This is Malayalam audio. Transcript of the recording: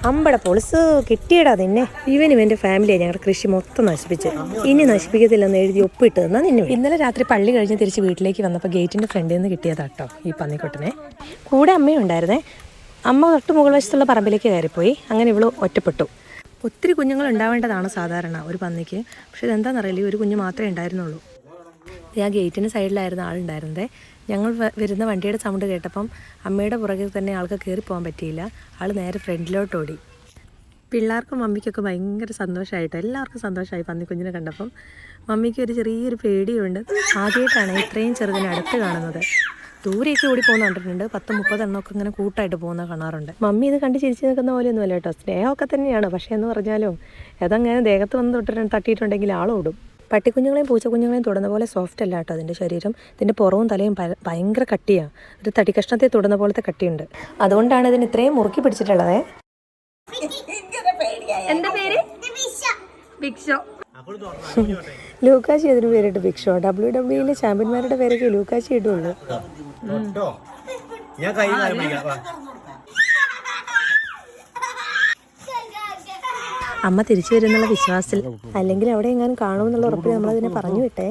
അമ്പട പൊളിസ് കിട്ടിയടാ നിന്നെ. ഇവനും എൻ്റെ ഫാമിലിയാണ് ഞങ്ങളുടെ കൃഷി മൊത്തം നശിപ്പിച്ച്. ഇനി നശിപ്പിക്കത്തില്ലെന്ന് എഴുതി ഒപ്പിട്ട് തന്നാൽ നിന്നെ. ഇന്നലെ രാത്രി പള്ളി കഴിഞ്ഞ് തിരിച്ച് വീട്ടിലേക്ക് വന്നപ്പോൾ ഗേറ്റിൻ്റെ ഫ്രണ്ടിൽ നിന്ന് കിട്ടിയതാട്ടോ ഈ പന്നിക്കുട്ടനെ. കൂടെ അമ്മയും ഉണ്ടായിരുന്നേ. അമ്മ തൊട്ട് മുകൾ വശത്തുള്ള പറമ്പിലേക്ക് കയറിപ്പോയി. അങ്ങനെ ഇവള് ഒറ്റപ്പെട്ടു. ഒത്തിരി കുഞ്ഞുങ്ങൾ ഉണ്ടാവേണ്ടതാണ് സാധാരണ ഒരു പന്നിക്ക്. പക്ഷെ ഇതെന്താണെന്നറിയില്ല, ഒരു കുഞ്ഞ് മാത്രമേ ഉണ്ടായിരുന്നുള്ളൂ. ആ ഗേറ്റിന് സൈഡിലായിരുന്നു ആളുണ്ടായിരുന്നത്. ഞങ്ങൾ വരുന്ന വണ്ടിയുടെ സൗണ്ട് കേട്ടപ്പം അമ്മയുടെ പുറകിൽ തന്നെ ആൾക്ക് കയറി പോകാൻ പറ്റിയില്ല. ആൾ നേരെ ഫ്രണ്ടിലോട്ട് ഓടി. പിള്ളേർക്കും മമ്മിക്കൊക്കെ ഭയങ്കര സന്തോഷമായിട്ടോ, എല്ലാവർക്കും സന്തോഷമായി പന്നിക്കുഞ്ഞിനെ കണ്ടപ്പം. മമ്മിക്ക് ഒരു ചെറിയൊരു പേടിയുണ്ട്. ആദ്യമായിട്ടാണ് ഇത്രയും ചെറുതിനെ അടുത്ത് കാണുന്നത്. ദൂരെയൊക്കെ ഓടി പോകുന്ന കണ്ടിട്ടുണ്ട്. 10-30 എണ്ണമൊക്കെ ഇങ്ങനെ കൂട്ടായിട്ട് പോകുന്ന കാണാറുണ്ട്. മമ്മി ഇത് കണ്ട് ചിരിച്ച് നിൽക്കുന്ന പോലെയൊന്നും അല്ല കേട്ടോ, സ്നേഹമൊക്കെ തന്നെയാണ്. പക്ഷേ എന്ന് പറഞ്ഞാലും അതങ്ങനെ ദേഹത്ത് വന്ന് തട്ടിയിട്ടുണ്ടെങ്കിൽ ആളോടും. പട്ടിക്കുഞ്ഞുങ്ങളെയും പൂച്ചക്കുഞ്ഞുങ്ങളെയും തൊടുന്ന പോലെ സോഫ്റ്റ് അല്ല കേട്ടോ അതിൻ്റെ ശരീരം. ഇതിൻ്റെ പുറവും തലയും ഭയങ്കര കട്ടിയാണ്. ഒരു തടിക്കഷ്ണത്തെ തൊടുന്ന പോലത്തെ കട്ടിയുണ്ട്. അതുകൊണ്ടാണ് ഇതിന് ഇത്രയും മുറുക്കി പിടിച്ചിട്ടുള്ളത്. എന്താ പേര്? Big show. ലൂക്കാച്ചി അതിന് പേരിട്ട് ബിഗ് ഷോ. WWE ചാമ്പ്യന്മാരുടെ പേരൊക്കെ ലൂക്കാച്ചി ഇടുള്ളൂ. അമ്മ തിരിച്ചു വരുന്നുള്ള വിശ്വാസത്തിൽ, അല്ലെങ്കിൽ അവിടെ എങ്ങാനും കാണുമെന്നുള്ള ഉറപ്പിൽ നമ്മളതിനെ പറഞ്ഞു വിട്ടേ.